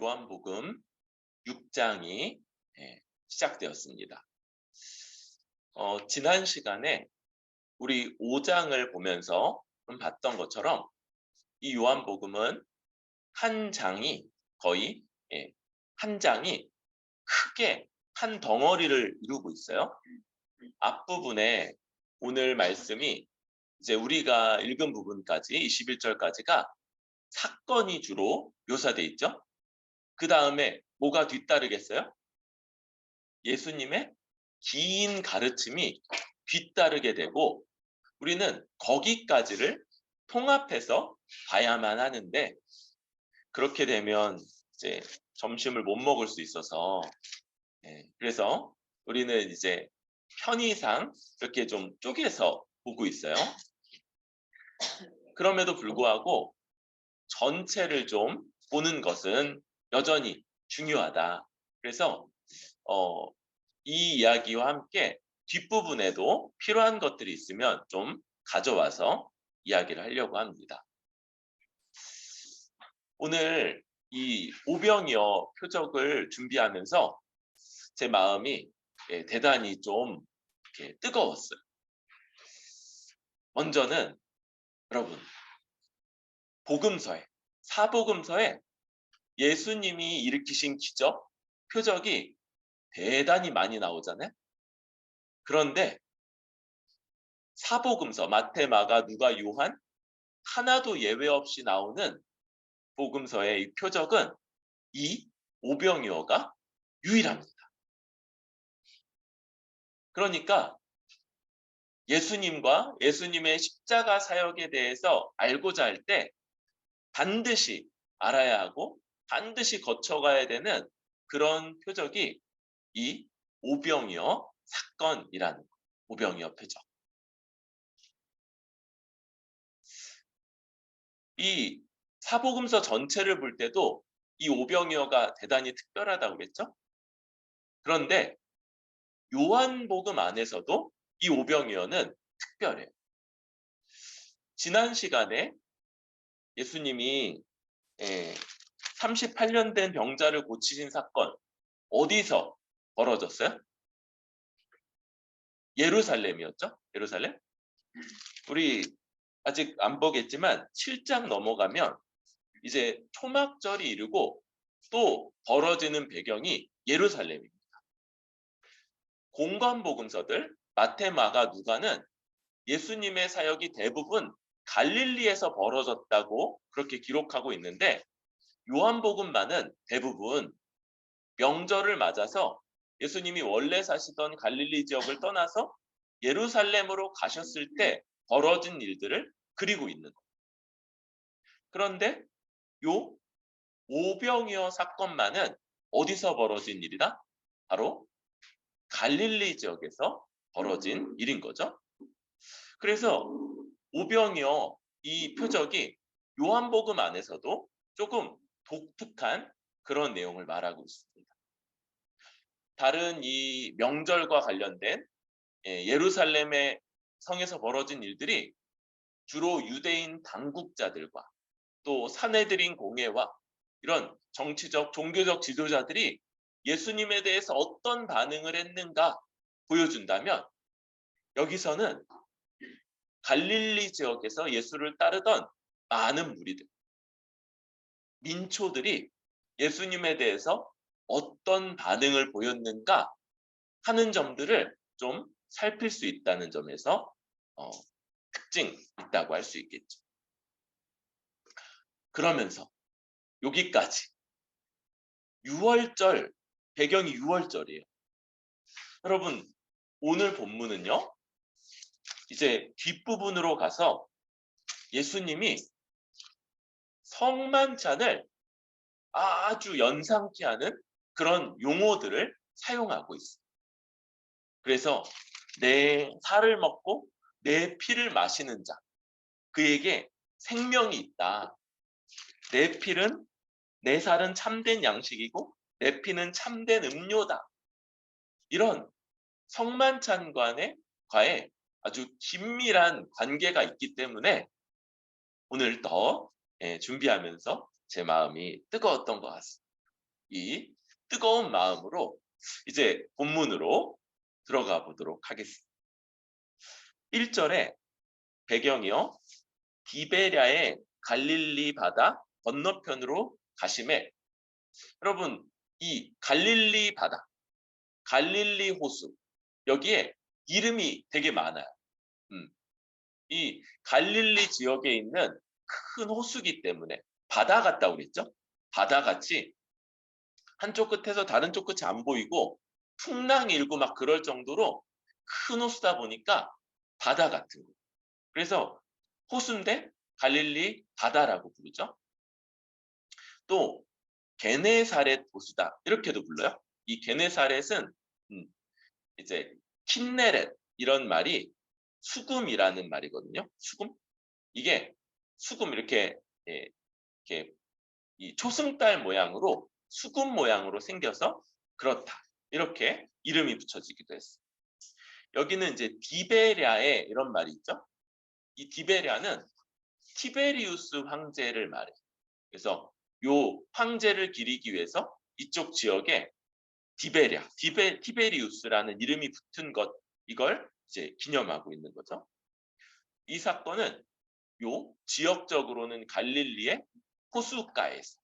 요한복음 6장이 시작되었습니다. 지난 시간에 우리 5장을 보면서 봤던 것처럼 이 요한복음은 한 장이 거의 한 장이 크게 한 덩어리를 이루고 있어요. 앞부분에 오늘 말씀이 이제 우리가 읽은 부분까지 21절까지가 사건이 주로 묘사되어 있죠. 그 다음에 뭐가 뒤따르겠어요? 예수님의 긴 가르침이 뒤따르게 되고 우리는 거기까지를 통합해서 봐야만 하는데 그렇게 되면 이제 점심을 못 먹을 수 있어서 그래서 우리는 이제 편의상 이렇게 좀 쪼개서 보고 있어요. 그럼에도 불구하고 전체를 좀 보는 것은 여전히 중요하다. 그래서 이 이야기와 함께 뒷부분에도 필요한 것들이 있으면 좀 가져와서 이야기를 하려고 합니다. 오늘 이 오병이어 표적을 준비하면서 제 마음이 대단히 좀 뜨거웠어요. 먼저는 여러분 복음서에 사복음서에 예수님이 일으키신 기적, 표적이 대단히 많이 나오잖아요. 그런데 사복음서 마태, 마가, 누가, 요한 하나도 예외 없이 나오는 복음서의 이 표적은 이 오병이어가 유일합니다. 그러니까 예수님과 예수님의 십자가 사역에 대해서 알고자 할 때 반드시 알아야 하고 반드시 거쳐가야 되는 그런 표적이 이 오병이어 사건이라는 오병이어 표적. 이 사복음서 전체를 볼 때도 이 오병이어가 대단히 특별하다고 그랬죠? 그런데 요한복음 안에서도 이 오병이어는 특별해요. 지난 시간에 예수님이 38년 된 병자를 고치신 사건 어디서 벌어졌어요? 예루살렘이었죠? 예루살렘? 우리 아직 안 보겠지만 7장 넘어가면 이제 초막절이 이르고 또 벌어지는 배경이 예루살렘입니다. 공관복음서들 마태, 마가, 누가는 예수님의 사역이 대부분 갈릴리에서 벌어졌다고 그렇게 기록하고 있는데 요한복음만은 대부분 명절을 맞아서 예수님이 원래 사시던 갈릴리 지역을 떠나서 예루살렘으로 가셨을 때 벌어진 일들을 그리고 있는 거예요. 그런데 요 오병이어 사건만은 어디서 벌어진 일이다? 바로 갈릴리 지역에서 벌어진 일인 거죠. 그래서 오병이어 이 표적이 요한복음 안에서도 조금 독특한 그런 내용을 말하고 있습니다. 다른 이 명절과 관련된 예루살렘의 성에서 벌어진 일들이 주로 유대인 당국자들과 또 사내들인 공회와 이런 정치적, 종교적 지도자들이 예수님에 대해서 어떤 반응을 했는가 보여준다면 여기서는 갈릴리 지역에서 예수를 따르던 많은 무리들, 민초들이 예수님에 대해서 어떤 반응을 보였는가 하는 점들을 좀 살필 수 있다는 점에서 특징이 있다고 할 수 있겠죠. 그러면서 여기까지 6월절, 배경이 6월절이에요. 여러분 오늘 본문은요. 이제 뒷부분으로 가서 예수님이 성만찬을 아주 연상케 하는 그런 용어들을 사용하고 있어요. 그래서 내 살을 먹고 내 피를 마시는 자, 그에게 생명이 있다. 내 살은 참된 양식이고 내 피는 참된 음료다. 이런 성만찬과의 아주 긴밀한 관계가 있기 때문에 오늘 더 준비하면서 제 마음이 뜨거웠던 것 같습니다. 이 뜨거운 마음으로 이제 본문으로 들어가 보도록 하겠습니다. 1절에 배경이요. 디베랴의 갈릴리 바다 건너편으로 가심에, 여러분 이 갈릴리 바다, 갈릴리 호수, 여기에 이름이 되게 많아요. 이 갈릴리 지역에 있는 큰 호수기 때문에 바다 같다고 그랬죠. 바다같이 한쪽 끝에서 다른 쪽 끝이 안 보이고 풍랑이 일고 막 그럴 정도로 큰 호수다 보니까 바다 같은 거. 그래서 호수인데 갈릴리 바다라고 부르죠. 또 게네사렛 호수다 이렇게도 불러요. 이 게네사렛은 이제 킨네렛 이런 말이 수금이라는 말이거든요. 수금. 이게 수금 이렇게 이렇게 이 초승달 모양으로 수금 모양으로 생겨서 그렇다. 이렇게 이름이 붙여지기도 했어요. 여기는 이제 디베랴에 이런 말이 있죠. 이 디베랴는 티베리우스 황제를 말해요. 그래서 요 황제를 기리기 위해서 이쪽 지역에 디베랴, 티베리우스라는 이름이 붙은 것, 이걸 이제 기념하고 있는 거죠. 이 사건은 요 지역적으로는 갈릴리의 호수가에서,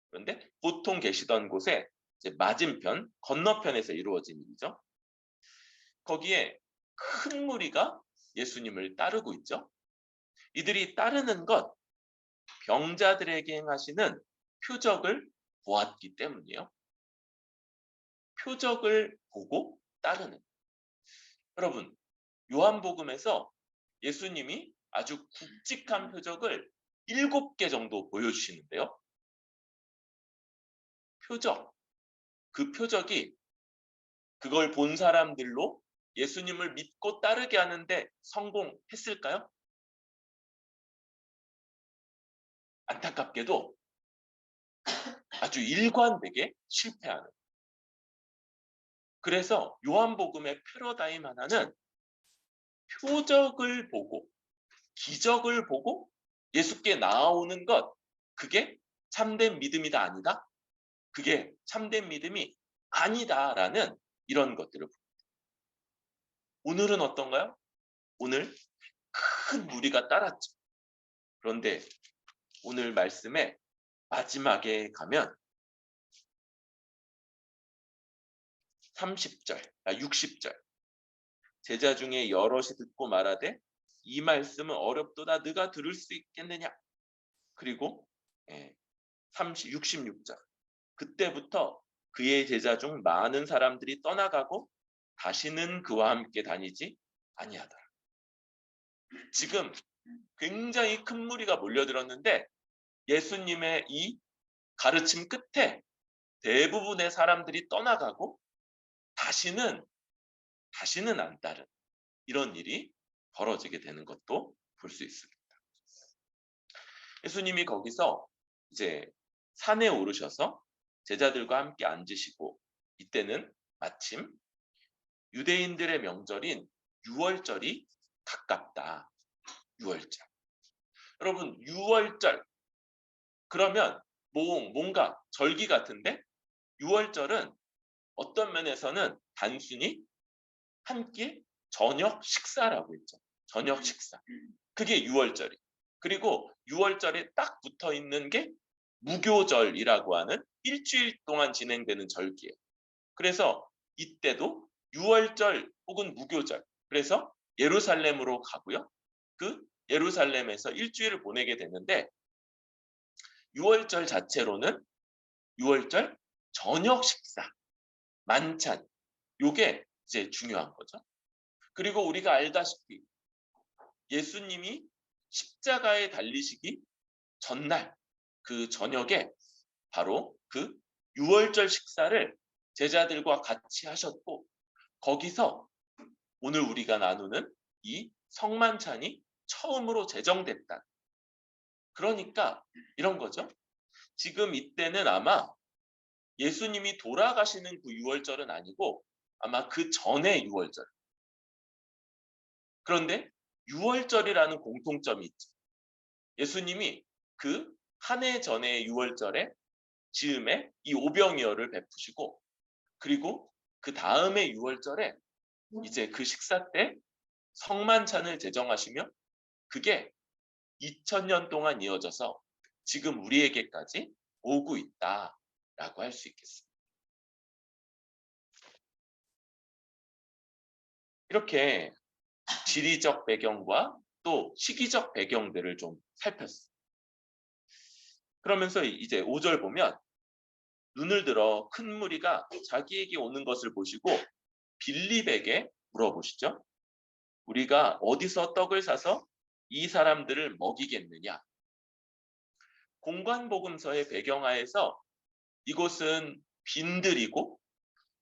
그런데 보통 계시던 곳에 이제 맞은편, 건너편에서 이루어진 일이죠. 거기에 큰 무리가 예수님을 따르고 있죠. 이들이 따르는 것, 병자들에게 행하시는 표적을 보았기 때문이에요. 표적을 보고 따르는. 여러분, 요한복음에서 예수님이 아주 굵직한 표적을 7개 정도 보여주시는데요. 표적. 그 표적이 그걸 본 사람들로 예수님을 믿고 따르게 하는데 성공했을까요? 안타깝게도 아주 일관되게 실패하는. 그래서 요한복음의 패러다임 하나는 표적을 보고 기적을 보고 예수께 나아오는 것, 그게 참된 믿음이다 아니다? 그게 참된 믿음이 아니다라는 이런 것들을 봅니다. 오늘은 어떤가요? 오늘 큰 무리가 따랐죠. 그런데 오늘 말씀의 마지막에 가면 60절 제자 중에 여럿이 듣고 말하되 이 말씀은 어렵도다 네가 들을 수 있겠느냐. 그리고 66절 그때부터 그의 제자 중 많은 사람들이 떠나가고 다시는 그와 함께 다니지 아니하더라. 지금 굉장히 큰 무리가 몰려들었는데 예수님의 이 가르침 끝에 대부분의 사람들이 떠나가고 다시는 안 따른 이런 일이 벌어지게 되는 것도 볼 수 있습니다. 예수님이 거기서 이제 산에 오르셔서 제자들과 함께 앉으시고, 이때는 마침 유대인들의 명절인 유월절이 가깝다. 유월절. 여러분, 유월절 그러면 뭔가 절기 같은데, 유월절은 어떤 면에서는 단순히 한 끼 저녁 식사라고 했죠. 저녁 식사. 그게 유월절이. 그리고 유월절에 딱 붙어 있는 게 무교절이라고 하는 일주일 동안 진행되는 절기예요. 그래서 이때도 유월절 혹은 무교절, 그래서 예루살렘으로 가고요. 그 예루살렘에서 일주일을 보내게 되는데, 유월절 자체로는 유월절 저녁 식사, 만찬, 요게 이제 중요한 거죠. 그리고 우리가 알다시피 예수님이 십자가에 달리시기 전날 그 저녁에 바로 그 유월절 식사를 제자들과 같이 하셨고, 거기서 오늘 우리가 나누는 이 성만찬이 처음으로 제정됐다. 그러니까 이런 거죠. 지금 이때는 아마 예수님이 돌아가시는 그 유월절은 아니고 아마 그 전에 유월절. 그런데 유월절이라는 공통점이 있죠. 예수님이 그 한 해 전의 유월절에 즈음에 이 오병이어를 베푸시고, 그리고 그 다음에 6월절에 이제 그 식사 때 성만찬을 제정하시며, 그게 2000년 동안 이어져서 지금 우리에게까지 오고 있다라고 할 수 있겠습니다. 이렇게 지리적 배경과 또 시기적 배경들을 좀 살폈어요. 그러면서 이제 5절 보면, 눈을 들어 큰 무리가 자기에게 오는 것을 보시고 빌립에게 물어보시죠. 우리가 어디서 떡을 사서 이 사람들을 먹이겠느냐? 공관복음서의 배경하에서 이곳은 빈들이고,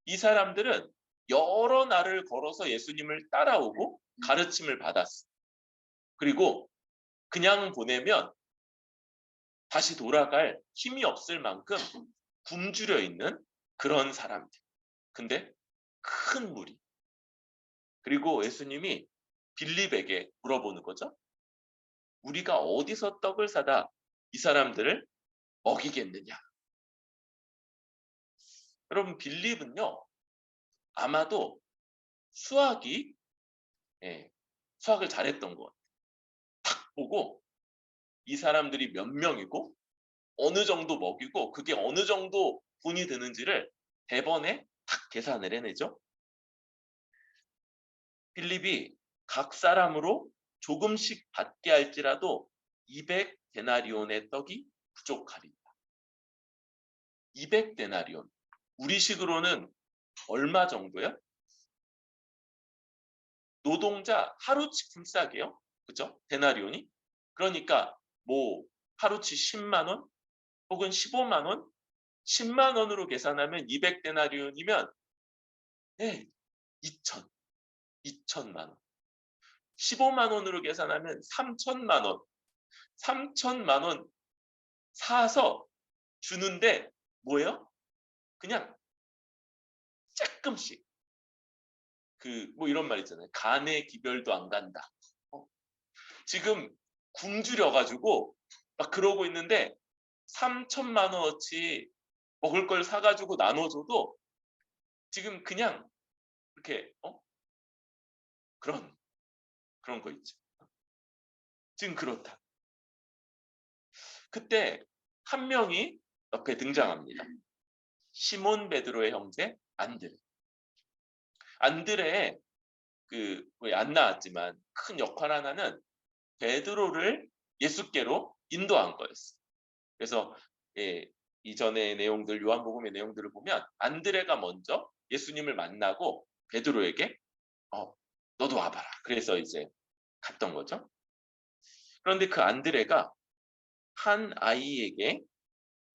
이 사람들은 여러 날을 걸어서 예수님을 따라오고 가르침을 받았어. 그리고 그냥 보내면 다시 돌아갈 힘이 없을 만큼 굶주려 있는 그런 사람들. 근데 큰 무리. 그리고 예수님이 빌립에게 물어보는 거죠. 우리가 어디서 떡을 사다 이 사람들을 먹이겠느냐? 여러분, 빌립은요, 아마도 수학이, 수학을 잘했던 것 같아요. 딱 보고 이 사람들이 몇 명이고 어느 정도 먹이고 그게 어느 정도 돈이 드는지를 대번에 딱 계산을 해내죠. 빌립이 각 사람으로 조금씩 받게 할지라도 200데나리온의 떡이 부족하리라. 200데나리온. 우리식으로는 얼마 정도요? 노동자 하루치 품삯이에요. 그죠? 데나리온이. 그러니까 뭐 하루치 10만 원 혹은 15만 원? 10만 원으로 계산하면 200데나리온이면 2천만 원. 15만 원으로 계산하면 3천만 원. 3천만 원 사서 주는데 뭐예요? 그냥 조금씩. 뭐 이런 말 있잖아요. 간의 기별도 안 간다. 지금 굶주려가지고 막 그러고 있는데 3천만 원어치 먹을 걸 사가지고 나눠줘도 지금 그냥 이렇게 그런 거 있죠. 지금 그렇다. 그때 한 명이 옆에 등장합니다. 시몬 베드로의 형제 안드레. 안드레의 왜 안 나왔지만 큰 역할 하나는 베드로를 예수께로 인도한 거였어요. 그래서 이전의 내용들, 요한복음의 내용들을 보면 안드레가 먼저 예수님을 만나고 베드로에게 너도 와봐라. 그래서 이제 갔던 거죠. 그런데 그 안드레가 한 아이에게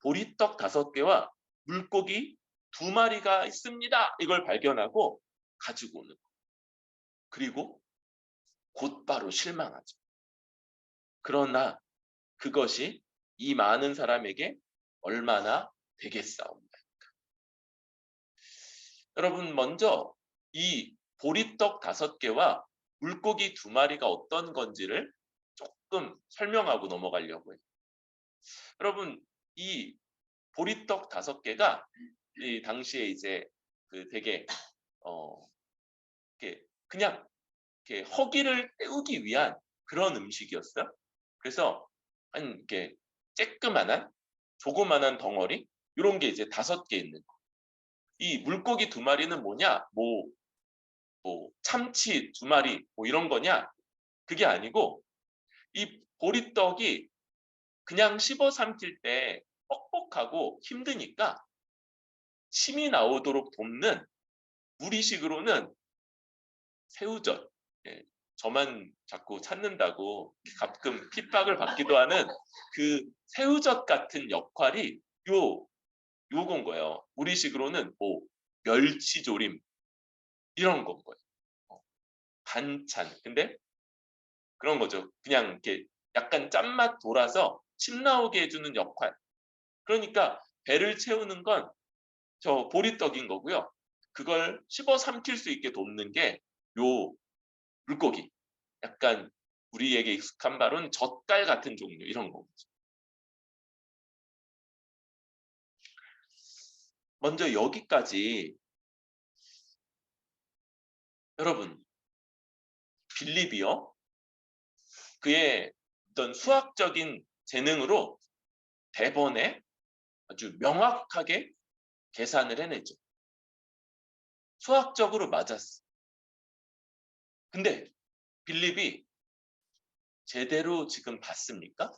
보리떡 5개와 물고기 2마리가 있습니다. 이걸 발견하고 가지고 오는 거예요. 그리고 곧바로 실망하죠. 그러나 그것이 이 많은 사람에게 얼마나 되겠사옵니까? 여러분, 먼저 이 보리떡 5개와 물고기 2마리가 어떤 건지를 조금 설명하고 넘어가려고 해요. 여러분, 이 보리떡 5개가 이 당시에 이제 되게 그냥 이렇게 허기를 때우기 위한 그런 음식이었어요. 그래서 한 이렇게 쬐끄만한 조그만한 덩어리 이런 게 이제 5개 있는 거. 이 물고기 2마리는 뭐냐? 뭐 참치 2마리 뭐 이런 거냐? 그게 아니고 이 보리떡이 그냥 씹어 삼킬 때 뻑뻑하고 힘드니까 침이 나오도록 돕는, 우리식으로는 새우젓. 저만 자꾸 찾는다고 가끔 핍박을 받기도 하는 그 새우젓 같은 역할이 요건 거예요. 우리식으로는 뭐 멸치조림 이런 건 거예요. 반찬. 근데 그런 거죠. 그냥 이렇게 약간 짠맛 돌아서 침 나오게 해주는 역할. 그러니까 배를 채우는 건 저 보리떡인 거고요. 그걸 씹어 삼킬 수 있게 돕는 게 요 물고기. 약간 우리에게 익숙한 바로는 젓갈 같은 종류 이런 거죠. 먼저 여기까지 여러분 빌립이요. 그의 어떤 수학적인 재능으로 대번에 아주 명확하게 계산을 해내죠. 수학적으로 맞았어. 근데 빌립이 제대로 지금 봤습니까?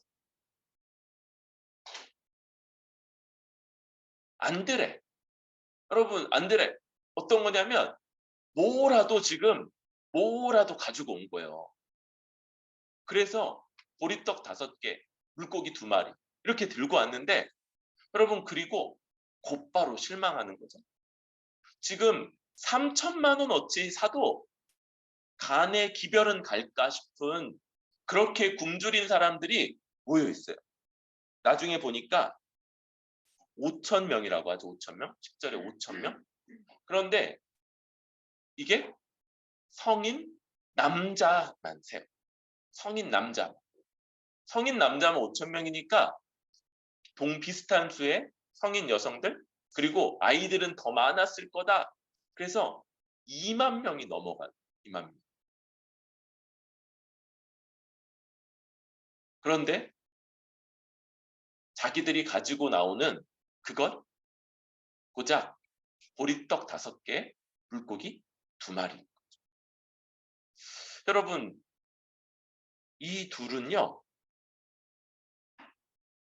안드레. 여러분, 안드레. 어떤 거냐면 뭐라도 가지고 온 거예요. 그래서 보리떡 5개, 물고기 2마리 이렇게 들고 왔는데 여러분 그리고 곧바로 실망하는 거죠. 지금 3천만 원어치 사도 간에 기별은 갈까 싶은 그렇게 굶주린 사람들이 모여 있어요. 나중에 보니까 5천 명이라고 하죠. 5천 명. 10절에 5천 명. 그런데 이게 성인 남자만 세요. 성인 남자. 성인 남자면 5천 명이니까 동비슷한 수의 성인 여성들 그리고 아이들은 더 많았을 거다. 그래서 2만 명이 넘어가요. 2만 명. 그런데 자기들이 가지고 나오는 그것 고작 보리떡 5개, 물고기 2마리. 여러분 이 둘은요.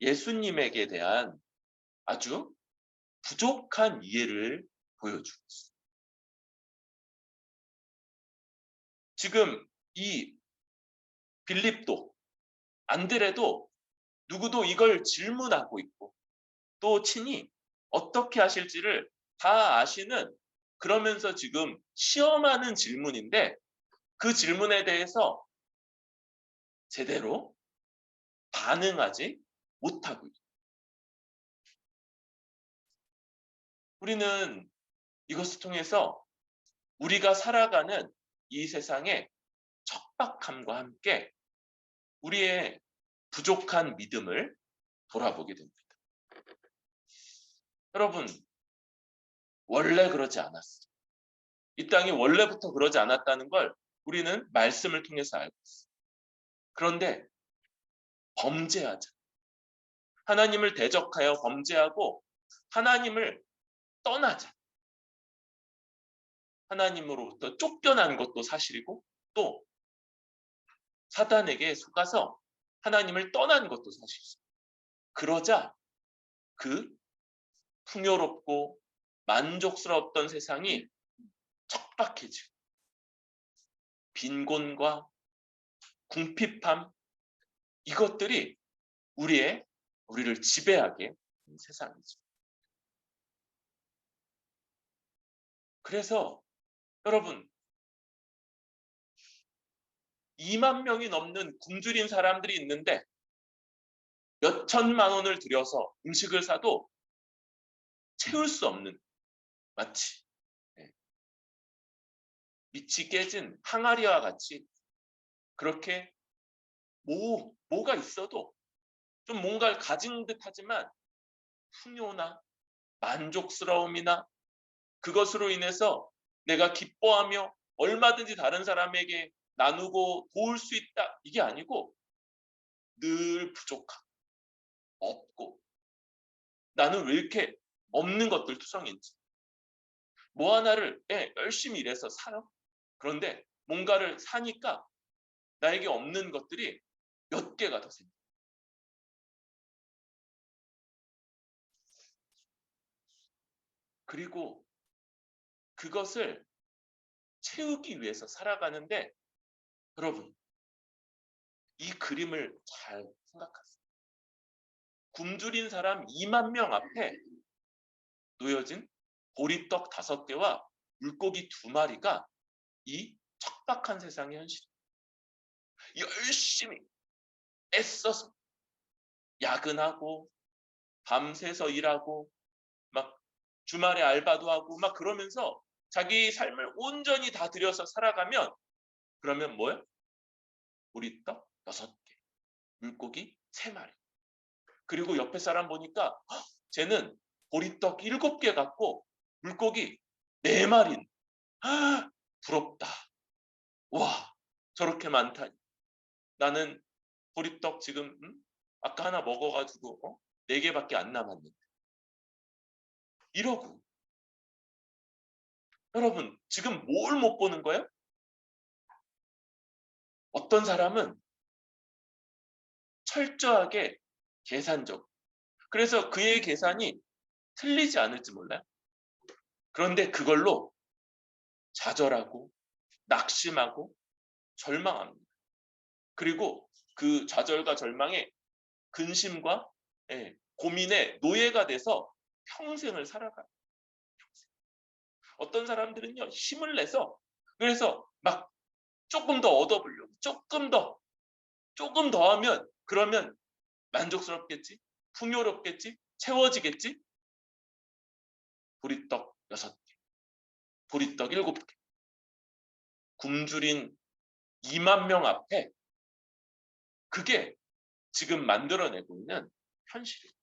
예수님에게 대한 아주 부족한 이해를 보여주고 있어요. 지금 이 빌립도 안드레도 누구도 이걸 질문하고 있고 또 친히 어떻게 하실지를 다 아시는 그러면서 지금 시험하는 질문인데 그 질문에 대해서 제대로 반응하지 못하고 있어요. 우리는 이것을 통해서 우리가 살아가는 이 세상의 척박함과 함께 우리의 부족한 믿음을 돌아보게 됩니다. 여러분, 원래 그러지 않았어요. 이 땅이 원래부터 그러지 않았다는 걸 우리는 말씀을 통해서 알고 있어요. 그런데 범죄하자. 하나님을 대적하여 범죄하고 하나님을 떠나자. 하나님으로부터 쫓겨난 것도 사실이고 또 사단에게 속아서 하나님을 떠난 것도 사실이죠. 그러자 그 풍요롭고 만족스러웠던 세상이 척박해지고 빈곤과 궁핍함 이것들이 우리를 지배하게 하는 세상이죠. 그래서 여러분 2만 명이 넘는 굶주린 사람들이 있는데 몇 천만 원을 들여서 음식을 사도 채울 수 없는 마치 밑이 깨진 항아리와 같이 그렇게 뭐가 있어도 좀 뭔가를 가진 듯 하지만 풍요나 만족스러움이나 그것으로 인해서 내가 기뻐하며 얼마든지 다른 사람에게 나누고 도울 수 있다. 이게 아니고 늘 부족하고 없고 나는 왜 이렇게 없는 것들 투성인지 뭐 하나를 열심히 일해서 사요. 그런데 뭔가를 사니까 나에게 없는 것들이 몇 개가 더 생겨요. 그리고 그것을 채우기 위해서 살아가는데 여러분 이 그림을 잘 생각하세요. 굶주린 사람 2만 명 앞에 놓여진 보리떡 5개와 물고기 2마리가 이 척박한 세상의 현실입니다. 열심히 애써서 야근하고 밤새서 일하고 막 주말에 알바도 하고 막 그러면서 자기 삶을 온전히 다 들여서 살아가면 그러면 뭐예요? 보리떡 6개, 물고기 3마리. 그리고 옆에 사람 보니까 쟤는 보리떡 7개 갖고 물고기 4마리. 부럽다. 와, 저렇게 많다니. 나는 보리떡 지금 아까 하나 먹어가지고 4개밖에 안 남았는데. 이러고. 여러분, 지금 뭘 못 보는 거예요? 어떤 사람은 철저하게 계산적. 그래서 그의 계산이 틀리지 않을지 몰라요. 그런데 그걸로 좌절하고 낙심하고 절망합니다. 그리고 그 좌절과 절망에 근심과 고민의 노예가 돼서 평생을 살아가요. 어떤 사람들은요, 힘을 내서 그래서 막 조금 더 얻어보려고 조금 더 하면 그러면 만족스럽겠지, 풍요롭겠지, 채워지겠지. 보리떡 6개, 보리떡 7개, 굶주린 2만 명 앞에 그게 지금 만들어내고 있는 현실이에요.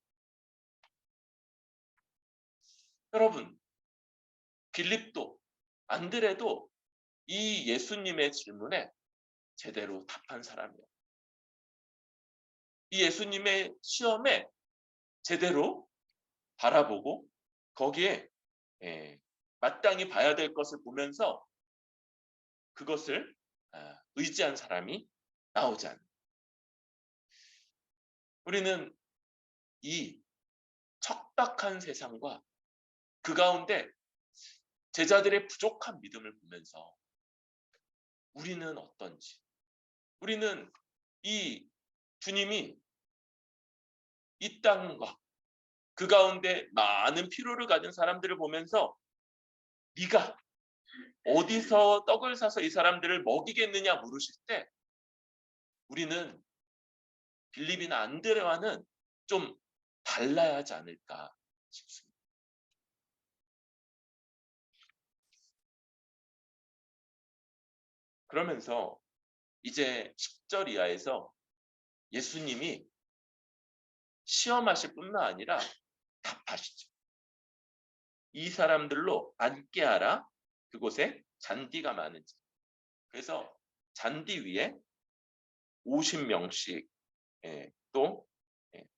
여러분, 빌립도, 안드레도 이 예수님의 질문에 제대로 답한 사람이에요. 이 예수님의 시험에 제대로 바라보고 거기에 마땅히 봐야 될 것을 보면서 그것을 의지한 사람이 나오지 않는. 우리는 이 척박한 세상과 그 가운데 제자들의 부족한 믿음을 보면서 우리는 어떤지, 우리는 이 주님이 이 땅과 그 가운데 많은 필요를 가진 사람들을 보면서 네가 어디서 떡을 사서 이 사람들을 먹이겠느냐 물으실 때 우리는 빌립이나 안드레와는 좀 달라야 하지 않을까 싶습니다. 그러면서 이제 10절 이하에서 예수님이 시험하실 뿐만 아니라 답하시죠. 이 사람들로 앉게 하라. 그곳에 잔디가 많은지. 그래서 잔디 위에 50명씩 또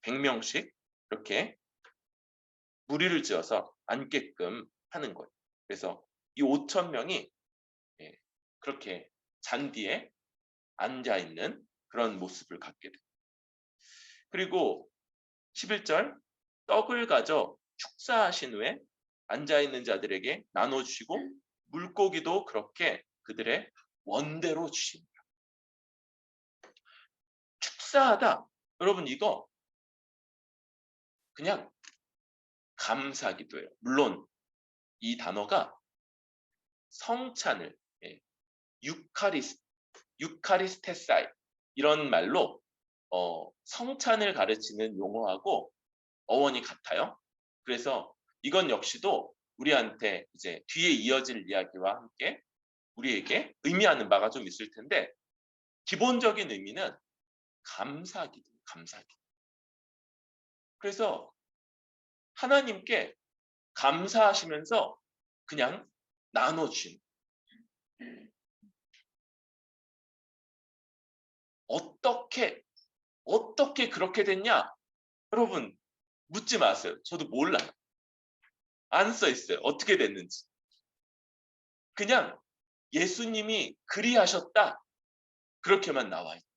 100명씩 이렇게 무리를 지어서 앉게끔 하는 거예요. 그래서 이 5,000명이 그렇게 잔디에 앉아있는 그런 모습을 갖게 돼요. 그리고 11절 떡을 가져 축사하신 후에 앉아있는 자들에게 나눠주시고 물고기도 그렇게 그들의 원대로 주십니다. 축사하다. 여러분 이거 그냥 감사기도예요. 물론 이 단어가 성찬을 유카리스테사이 이런 말로 성찬을 가르치는 용어하고 어원이 같아요. 그래서 이건 역시도 우리한테 이제 뒤에 이어질 이야기와 함께 우리에게 의미하는 바가 좀 있을 텐데 기본적인 의미는 감사기도, 감사기도. 그래서 하나님께 감사하시면서 그냥 나눠주신. 어떻게 그렇게 됐냐? 여러분 묻지 마세요. 저도 몰라요. 안 써 있어요. 어떻게 됐는지. 그냥 예수님이 그리하셨다. 그렇게만 나와 있어요.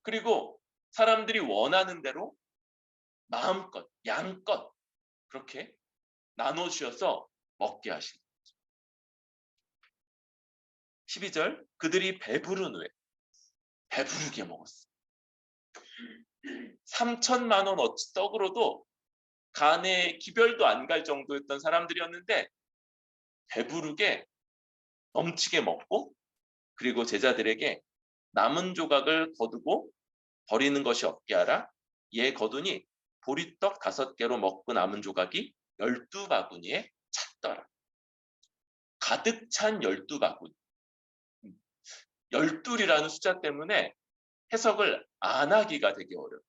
그리고 사람들이 원하는 대로 마음껏, 양껏 그렇게 나눠주셔서 먹게 하신 거죠. 12절 그들이 배부른 후에 배부르게 먹었어요. 3,000만 원 어치 떡으로도 간에 기별도 안 갈 정도였던 사람들이었는데 배부르게 넘치게 먹고 그리고 제자들에게 남은 조각을 거두고 버리는 것이 없게 하라. 얘 거두니 보리떡 5개로 먹고 남은 조각이 12바구니에 찼더라. 가득 찬 12바구니. 12이라는 숫자 때문에 해석을 안 하기가 되게 어려워요.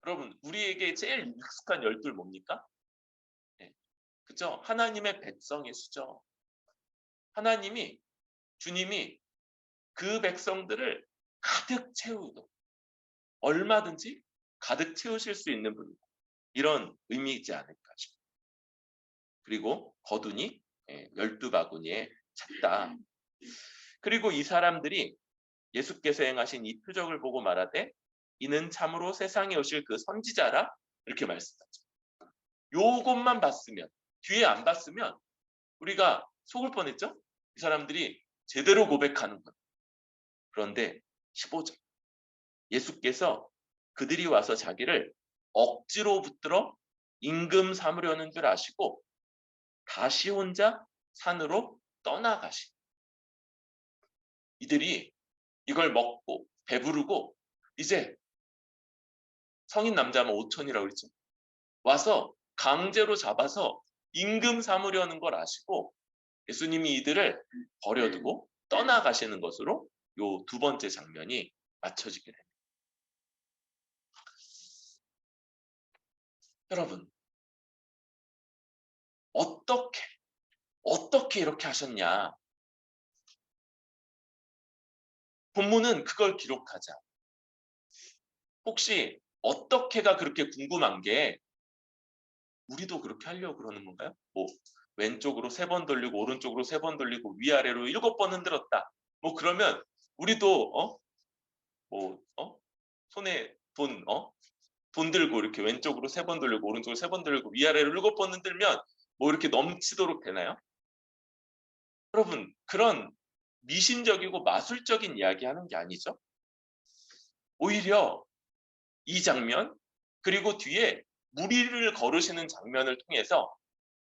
여러분, 우리에게 제일 익숙한 열둘 뭡니까? 네. 그죠? 하나님의 백성의 수죠. 하나님이, 주님이 그 백성들을 가득 채우도록 얼마든지 가득 채우실 수 있는 분이다. 이런 의미이지 않을까 싶습니다. 그리고 거두니 12바구니에 찼다. 그리고 이 사람들이 예수께서 행하신 이 표적을 보고 말하되 이는 참으로 세상에 오실 그 선지자라 이렇게 말씀하죠. 요것만 봤으면, 뒤에 안 봤으면 우리가 속을 뻔했죠. 이 사람들이 제대로 고백하는 것. 그런데 15절 예수께서 그들이 와서 자기를 억지로 붙들어 임금 삼으려는 줄 아시고 다시 혼자 산으로 떠나가시. 이들이 이걸 먹고 배부르고 이제 성인 남자면 5천이라고 그랬죠. 와서 강제로 잡아서 임금 삼으려는 걸 아시고 예수님이 이들을 버려두고 떠나가시는 것으로 요 두 번째 장면이 맞춰지게 됩니다. 여러분, 어떻게 이렇게 하셨냐? 본문은 그걸 기록하자. 혹시 어떻게가 그렇게 궁금한 게 우리도 그렇게 하려고 그러는 건가요? 뭐 왼쪽으로 3번 돌리고 오른쪽으로 3번 돌리고 위아래로 7번 흔들었다. 뭐 그러면 우리도 손에 돈 들고 이렇게 왼쪽으로 3번 돌리고 오른쪽으로 3번 돌리고 위아래로 7번 흔들면 뭐 이렇게 넘치도록 되나요? 여러분, 그런 미신적이고 마술적인 이야기 하는 게 아니죠. 오히려 이 장면 그리고 뒤에 무리를 거르시는 장면을 통해서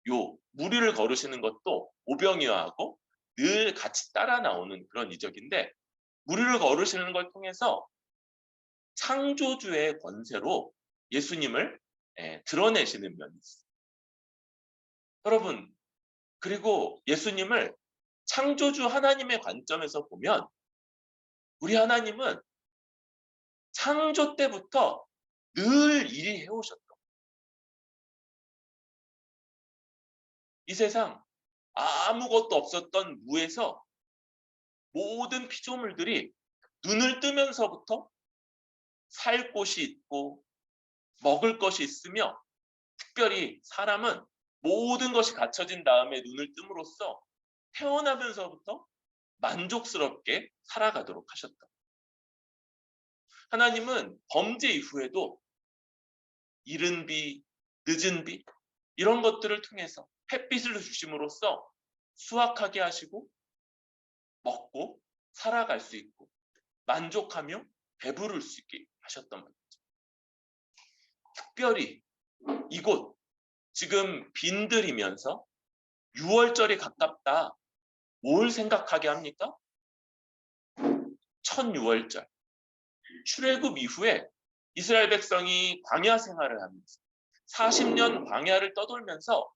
요 무리를 거르시는 것도 오병이어하고 늘 같이 따라 나오는 그런 이적인데 무리를 거르시는 걸 통해서 창조주의 권세로 예수님을 드러내시는 면이 있어요. 여러분, 그리고 예수님을 창조주 하나님의 관점에서 보면 우리 하나님은 창조 때부터 늘 일이 해오셨던 이 세상 아무것도 없었던 무에서 모든 피조물들이 눈을 뜨면서부터 살 곳이 있고 먹을 것이 있으며 특별히 사람은 모든 것이 갖춰진 다음에 눈을 뜸으로써 태어나면서부터 만족스럽게 살아가도록 하셨다. 하나님은 범죄 이후에도 이른 비, 늦은 비 이런 것들을 통해서 햇빛을 주심으로써 수확하게 하시고 먹고 살아갈 수 있고 만족하며 배부를 수 있게 하셨던 분이죠. 특별히 이곳 지금 빈들이면서 6월절이 가깝다. 뭘 생각하게 합니까? 첫 6월절. 출애굽 이후에 이스라엘 백성이 광야 생활을 하면서 40년 광야를 떠돌면서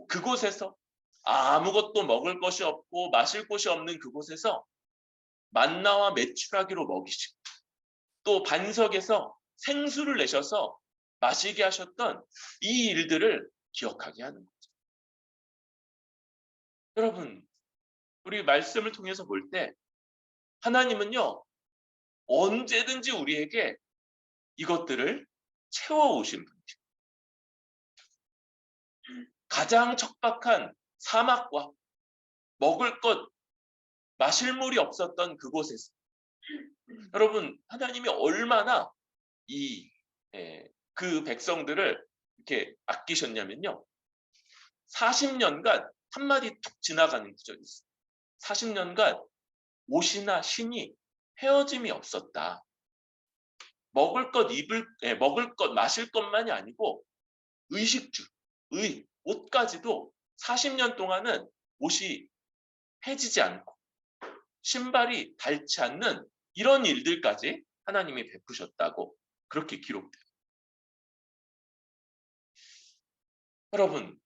그곳에서 아무것도 먹을 것이 없고 마실 곳이 없는 그곳에서 만나와 메추라기로 먹이시고 또 반석에서 생수를 내셔서 마시게 하셨던 이 일들을 기억하게 하는 거죠. 여러분, 우리 말씀을 통해서 볼 때 하나님은요 언제든지 우리에게 이것들을 채워오신 분이죠. 가장 척박한 사막과 먹을 것, 마실 물이 없었던 그곳에서 여러분 하나님이 얼마나 그 백성들을 이렇게 아끼셨냐면요. 40년간 한마디 툭 지나가는 구절이 있어요. 40년간 옷이나 신이 헤어짐이 없었다. 먹을 것, 마실 것만이 아니고 의식주, 옷까지도 40년 동안은 옷이 해지지 않고 신발이 닳지 않는 이런 일들까지 하나님이 베푸셨다고 그렇게 기록돼요. 여러분,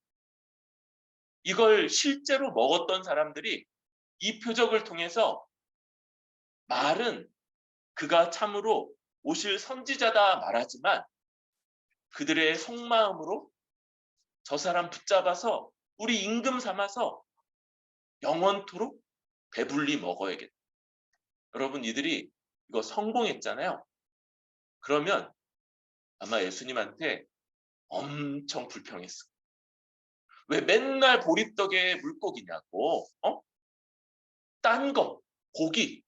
이걸 실제로 먹었던 사람들이 이 표적을 통해서 말은 그가 참으로 오실 선지자다 말하지만 그들의 속마음으로 저 사람 붙잡아서 우리 임금 삼아서 영원토록 배불리 먹어야겠다. 여러분, 이들이 이거 성공했잖아요. 그러면 아마 예수님한테 엄청 불평했어. 왜 맨날 보리떡에 물고기냐고. 딴 거, 고기,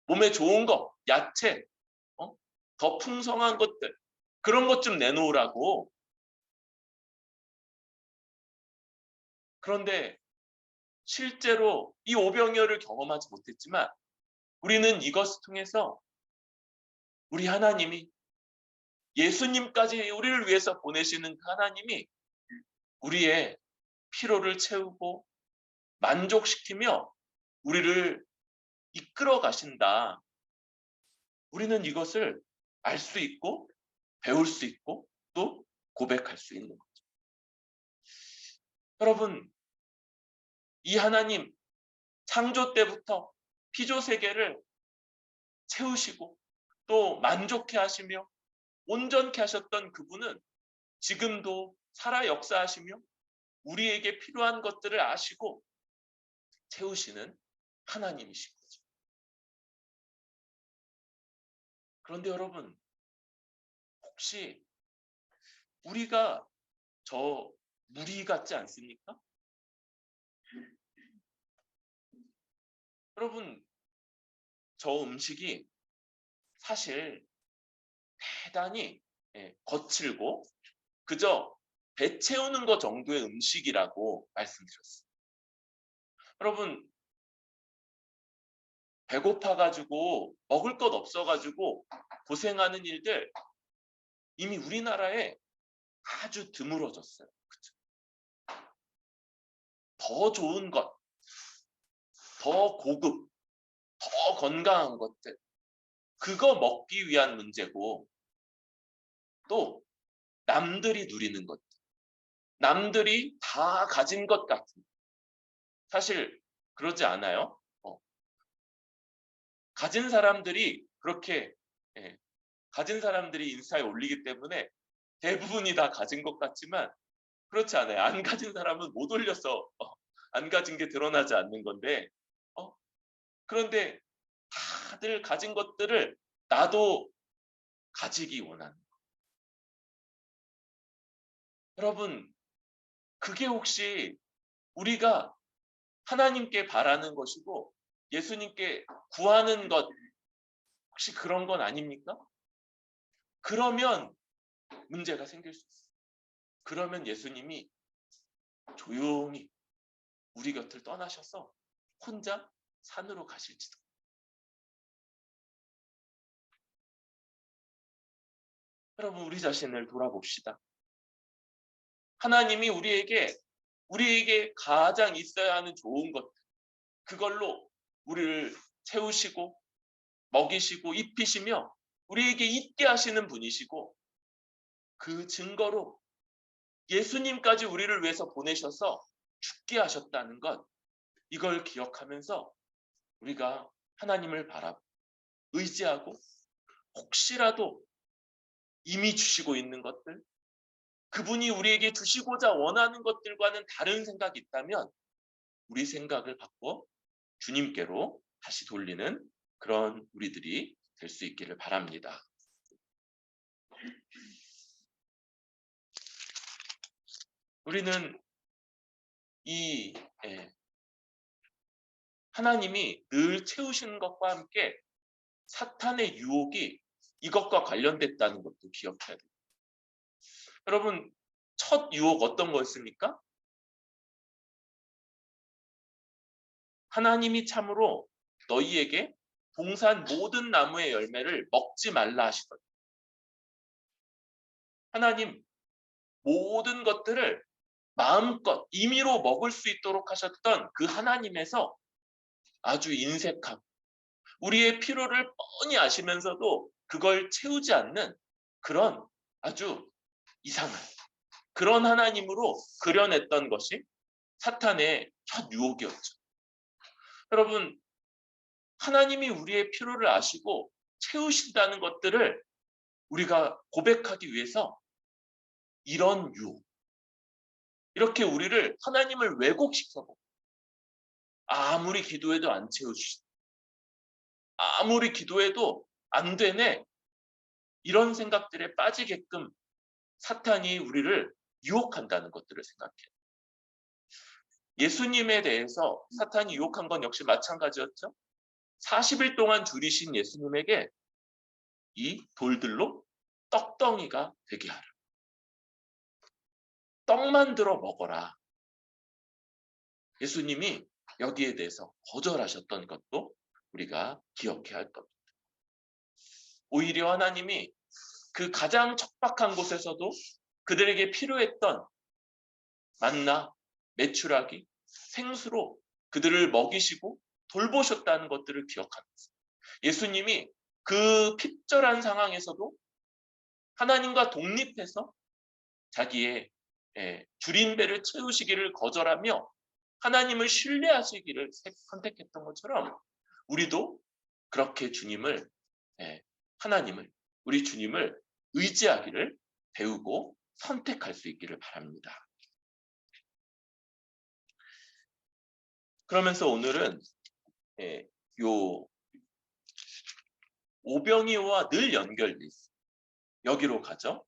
몸에 좋은 거, 야채, 더 풍성한 것들, 그런 것 좀 내놓으라고. 그런데 실제로 이 오병이어를 경험하지 못했지만 우리는 이것을 통해서 우리 하나님이, 예수님까지 우리를 위해서 보내시는 그 하나님이 우리의 피로를 채우고 만족시키며 우리를 이끌어 가신다. 우리는 이것을 알 수 있고 배울 수 있고 또 고백할 수 있는 거죠. 여러분, 이 하나님, 창조 때부터 피조 세계를 채우시고 또 만족해 하시며 온전케 하셨던 그분은 지금도 살아 역사하시며 우리에게 필요한 것들을 아시고 채우시는 하나님이신 거죠. 그런데 여러분, 혹시 우리가 저 무리 같지 않습니까? 여러분, 저 음식이 사실 대단히 거칠고 그저 배 채우는 것 정도의 음식이라고 말씀드렸어요. 여러분, 배고파가지고 먹을 것 없어가지고 고생하는 일들 이미 우리나라에 아주 드물어졌어요. 그쵸? 더 좋은 것, 더 고급, 더 건강한 것들, 그거 먹기 위한 문제고 또 남들이 누리는 것, 남들이 다 가진 것 같은, 사실 그러지 않아요? 가진 사람들이 그렇게 가진 사람들이 인스타에 올리기 때문에 대부분이 다 가진 것 같지만 그렇지 않아요. 안 가진 사람은 못 올려서 안 가진 게 드러나지 않는 건데 그런데 다들 가진 것들을 나도 가지기 원하는 거예요. 여러분, 그게 혹시 우리가 하나님께 바라는 것이고 예수님께 구하는 것, 혹시 그런 건 아닙니까? 그러면 문제가 생길 수 있어요. 그러면 예수님이 조용히 우리 곁을 떠나셔서 혼자 산으로 가실지도. 여러분, 우리 자신을 돌아봅시다. 하나님이 우리에게 가장 있어야 하는 좋은 것, 그걸로 우리를 채우시고 먹이시고 입히시며 우리에게 있게 하시는 분이시고 그 증거로 예수님까지 우리를 위해서 보내셔서 죽게 하셨다는 것, 이걸 기억하면서 우리가 하나님을 의지하고 혹시라도 이미 주시고 있는 것들, 그분이 우리에게 주시고자 원하는 것들과는 다른 생각이 있다면 우리 생각을 바꿔 주님께로 다시 돌리는 그런 우리들이 될 수 있기를 바랍니다. 우리는 이 하나님이 늘 채우시는 것과 함께 사탄의 유혹이 이것과 관련됐다는 것도 기억해야 돼요. 여러분, 첫 유혹 어떤 거였습니까? 하나님이 참으로 너희에게 동산 모든 나무의 열매를 먹지 말라 하시더니, 하나님 모든 것들을 마음껏 임의로 먹을 수 있도록 하셨던 그 하나님에서 아주 인색하고 우리의 필요를 뻔히 아시면서도 그걸 채우지 않는 그런 아주 이상한 그런 하나님으로 그려냈던 것이 사탄의 첫 유혹이었죠. 여러분, 하나님이 우리의 필요를 아시고 채우신다는 것들을 우리가 고백하기 위해서 이런 유혹, 이렇게 우리를 하나님을 왜곡시켜보고 아무리 기도해도 안 채워주시다, 아무리 기도해도 안 되네, 이런 생각들에 빠지게끔 사탄이 우리를 유혹한다는 것들을 생각해요. 예수님에 대해서 사탄이 유혹한 건 역시 마찬가지였죠. 40일 동안 줄이신 예수님에게 이 돌들로 떡덩이가 되게 하라. 떡 만들어 먹어라. 예수님이 여기에 대해서 거절하셨던 것도 우리가 기억해야 할 겁니다. 오히려 하나님이 그 가장 척박한 곳에서도 그들에게 필요했던 만나, 메추라기, 생수로 그들을 먹이시고 돌보셨다는 것들을 기억합니다. 예수님이 그 핍절한 상황에서도 하나님과 독립해서 자기의 줄인 배를 채우시기를 거절하며 하나님을 신뢰하시기를 선택했던 것처럼 우리도 그렇게 주님을, 하나님을, 우리 주님을 의지하기를 배우고 선택할 수 있기를 바랍니다. 그러면서 오늘은 요 오병이어와 늘 연결돼 있어요. 여기로 가죠.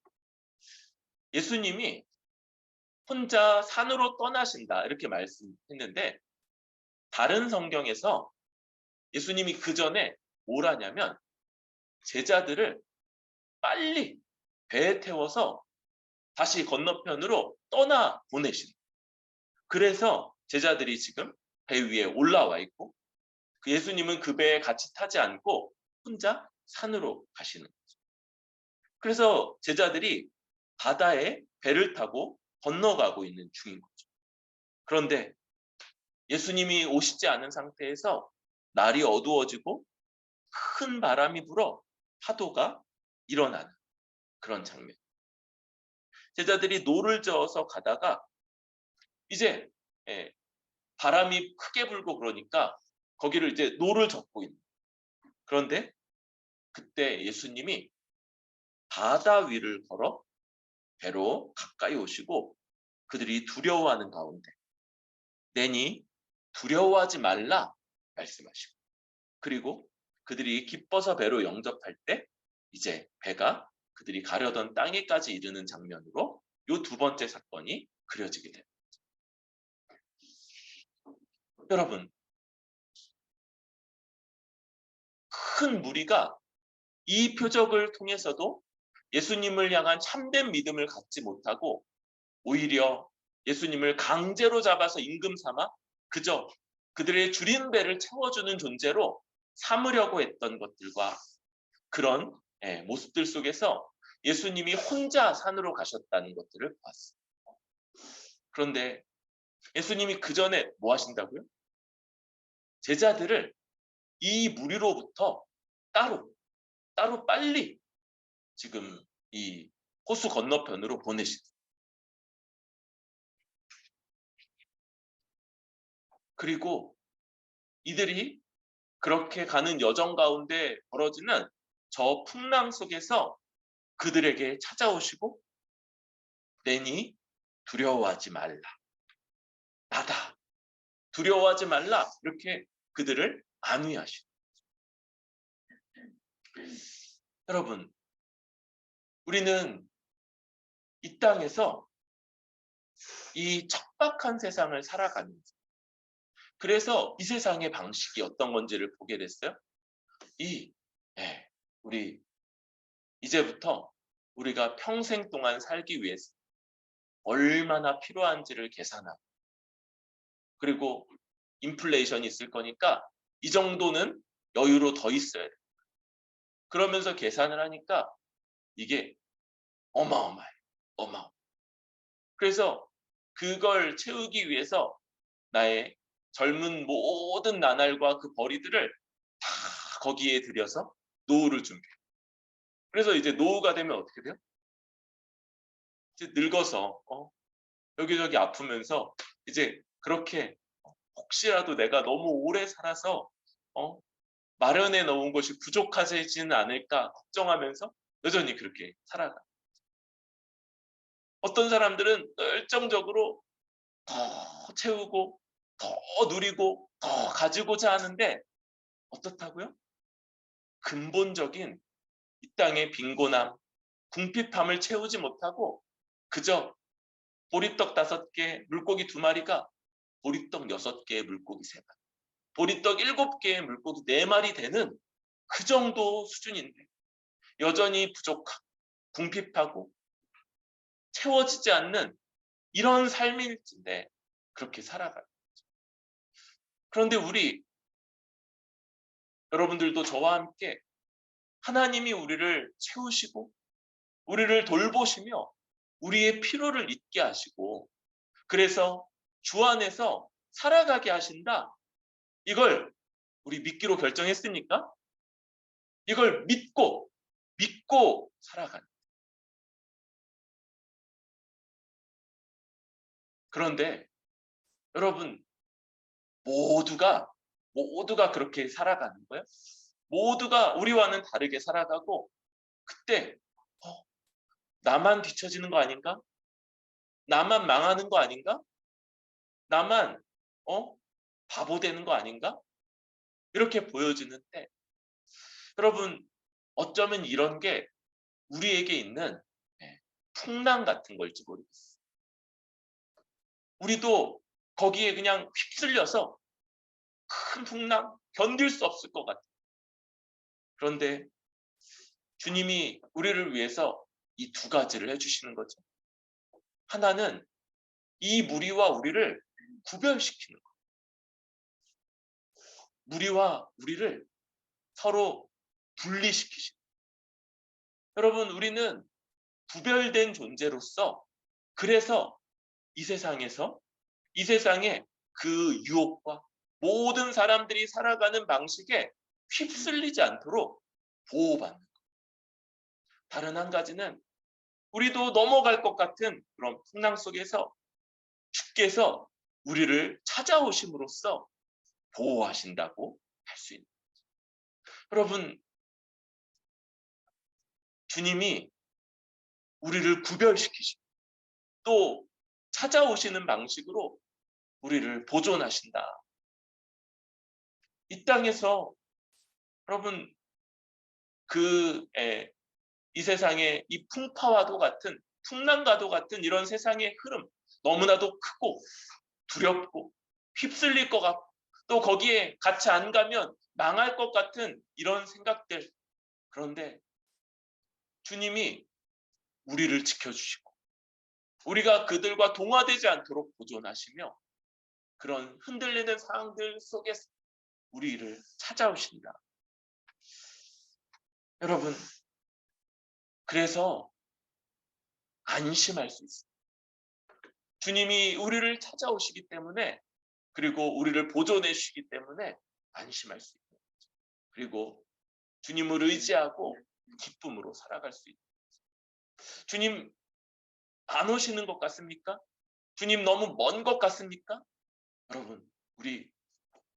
예수님이 혼자 산으로 떠나신다 이렇게 말씀했는데 다른 성경에서 예수님이 그 전에 뭘 하냐면 제자들을 빨리 배에 태워서 다시 건너편으로 떠나 보내신. 그래서 제자들이 지금 배 위에 올라와 있고 그 예수님은 그 배에 같이 타지 않고 혼자 산으로 가시는 거죠. 그래서 제자들이 바다에 배를 타고 건너가고 있는 중인 거죠. 그런데 예수님이 오시지 않은 상태에서 날이 어두워지고 큰 바람이 불어 파도가 일어나는 그런 장면. 제자들이 노를 저어서 가다가 이제 바람이 크게 불고 그러니까 거기를 이제 노를 젓고 있는. 그런데 그때 예수님이 바다 위를 걸어 배로 가까이 오시고 그들이 두려워하는 가운데 내니 두려워하지 말라 말씀하시고 그리고 그들이 기뻐서 배로 영접할 때 이제 배가 그들이 가려던 땅에까지 이르는 장면으로 이 두 번째 사건이 그려지게 됩니다. 여러분, 큰 무리가 이 표적을 통해서도 예수님을 향한 참된 믿음을 갖지 못하고 오히려 예수님을 강제로 잡아서 임금 삼아 그저 그들의 줄인 배를 채워주는 존재로 삼으려고 했던 것들과 그런 모습들 속에서 예수님이 혼자 산으로 가셨다는 것들을 보았습니다. 그런데 예수님이 그 전에 뭐 하신다고요? 제자들을 이 무리로부터 따로 빨리 지금 이 호수 건너편으로 보내십니다. 그리고 이들이 그렇게 가는 여정 가운데 벌어지는 저 풍랑 속에서 그들에게 찾아오시고 내니 두려워하지 말라. 나다. 두려워하지 말라. 이렇게 그들을 안위하시고. 여러분, 우리는 이 땅에서 이 척박한 세상을 살아가면서 그래서 이 세상의 방식이 어떤 건지를 보게 됐어요. 우리 이제부터 우리가 평생 동안 살기 위해서 얼마나 필요한지를 계산하고 그리고 인플레이션이 있을 거니까 이 정도는 여유로 더 있어야 돼. 그러면서 계산을 하니까 이게 어마어마해. 그래서 그걸 채우기 위해서 나의 젊은 모든 나날과 그 벌이들을 다 거기에 들여서 노후를 준비해. 그래서 이제 노후가 되면 어떻게 돼요? 이제 늙어서 여기저기 아프면서 이제 그렇게 혹시라도 내가 너무 오래 살아서 마련해 놓은 것이 부족하지는 않을까 걱정하면서 여전히 그렇게 살아가. 어떤 사람들은 열정적으로 더 채우고 더 누리고 더 가지고자 하는데 어떻다고요? 근본적인 이 땅의 빈곤함, 궁핍함을 채우지 못하고 그저 보리떡 5개, 물고기 2마리가 보리떡 6개에 물고기 3마리, 보리떡 7개에 물고기 4마리 되는 그 정도 수준인데 여전히 부족하고 궁핍하고 채워지지 않는 이런 삶일진데 그렇게 살아가요. 그런데 여러분들도 저와 함께 하나님이 우리를 채우시고 우리를 돌보시며 우리의 필요를 잊게 하시고 그래서 주 안에서 살아가게 하신다. 이걸 우리 믿기로 결정했습니까? 이걸 믿고 살아가는. 그런데 여러분 모두가 그렇게 살아가는 거예요? 모두가 우리와는 다르게 살아가고 그때 나만 뒤처지는 거 아닌가? 나만 망하는 거 아닌가? 나만 바보 되는 거 아닌가? 이렇게 보여지는데 여러분 어쩌면 이런 게 우리에게 있는 풍랑 같은 걸지 모르겠어요. 우리도 거기에 그냥 휩쓸려서 큰 풍랑 견딜 수 없을 것 같아요. 그런데 주님이 우리를 위해서 이 2가지를 해주시는 거죠. 하나는 이 무리와 우리를 구별시키는 것. 무리와 우리를 서로 분리시키시는 것. 여러분 우리는 구별된 존재로서 그래서 이 세상의 그 유혹과 모든 사람들이 살아가는 방식에 휩쓸리지 않도록 보호받는 것. 다른 한 가지는 우리도 넘어갈 것 같은 그런 풍랑 속에서 주께서 우리를 찾아오심으로써 보호하신다고 할 수 있는 거죠. 여러분 주님이 우리를 구별시키시고 또 찾아오시는 방식으로 우리를 보존하신다. 이 땅에서 여러분 이 세상의 이 풍파와도 같은 풍랑과도 같은 이런 세상의 흐름 너무나도 크고 두렵고 휩쓸릴 것 같고 또 거기에 같이 안 가면 망할 것 같은 이런 생각들. 그런데 주님이 우리를 지켜주시고 우리가 그들과 동화되지 않도록 보존하시며 그런 흔들리는 상황들 속에서 우리를 찾아오신다. 여러분 그래서 안심할 수 있습니다. 주님이 우리를 찾아오시기 때문에 그리고 우리를 보존해 주시기 때문에 안심할 수 있는 거죠. 그리고 주님을 의지하고 기쁨으로 살아갈 수 있는 거죠. 주님 안 오시는 것 같습니까? 주님 너무 먼 것 같습니까? 여러분 우리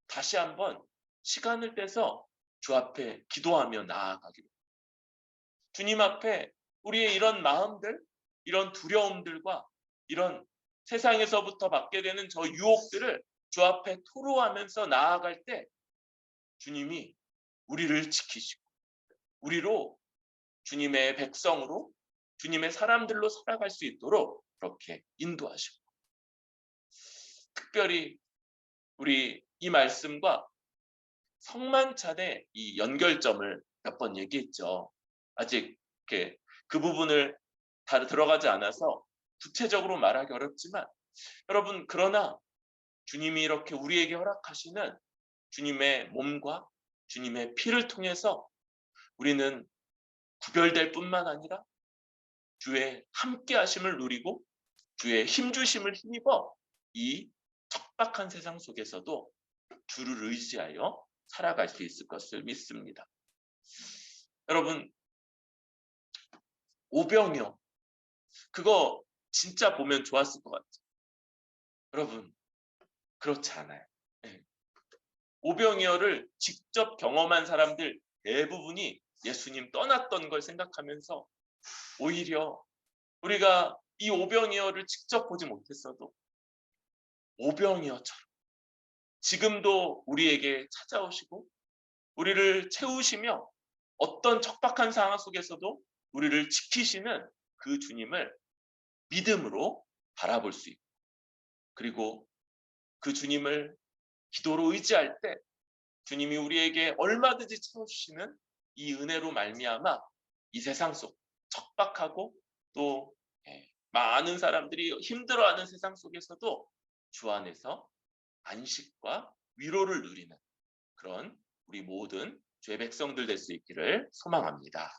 다시 한번 시간을 떼서 주 앞에 기도하며 나아가기로. 주님 앞에 우리의 이런 마음들, 이런 두려움들과 이런 세상에서부터 받게 되는 저 유혹들을 주 앞에 토로하면서 나아갈 때 주님이 우리를 지키시고 우리로 주님의 백성으로 주님의 사람들로 살아갈 수 있도록 그렇게 인도하시고 특별히 우리 이 말씀과 성만찬의 이 연결점을 몇 번 얘기했죠. 아직 이렇게 그 부분을 다 들어가지 않아서 구체적으로 말하기 어렵지만 여러분 그러나 주님이 이렇게 우리에게 허락하시는 주님의 몸과 주님의 피를 통해서 우리는 구별될 뿐만 아니라 주의 함께 하심을 누리고 주의 힘주심을 힘입어 이 척박한 세상 속에서도 주를 의지하여 살아갈 수 있을 것을 믿습니다. 여러분 오병이어 그거 진짜 보면 좋았을 것 같아요. 여러분 그렇지 않아요. 네. 오병이어를 직접 경험한 사람들 대부분이 예수님 떠났던 걸 생각하면서 오히려 우리가 이 오병이어를 직접 보지 못했어도 오병이어처럼 지금도 우리에게 찾아오시고 우리를 채우시며 어떤 척박한 상황 속에서도 우리를 지키시는 그 주님을 믿음으로 바라볼 수 있고, 그리고 그 주님을 기도로 의지할 때 주님이 우리에게 얼마든지 채워주시는 이 은혜로 말미암아 이 세상 속 척박하고 또 많은 사람들이 힘들어하는 세상 속에서도 주 안에서 안식과 위로를 누리는 그런 우리 모든 주의 백성들 될 수 있기를 소망합니다.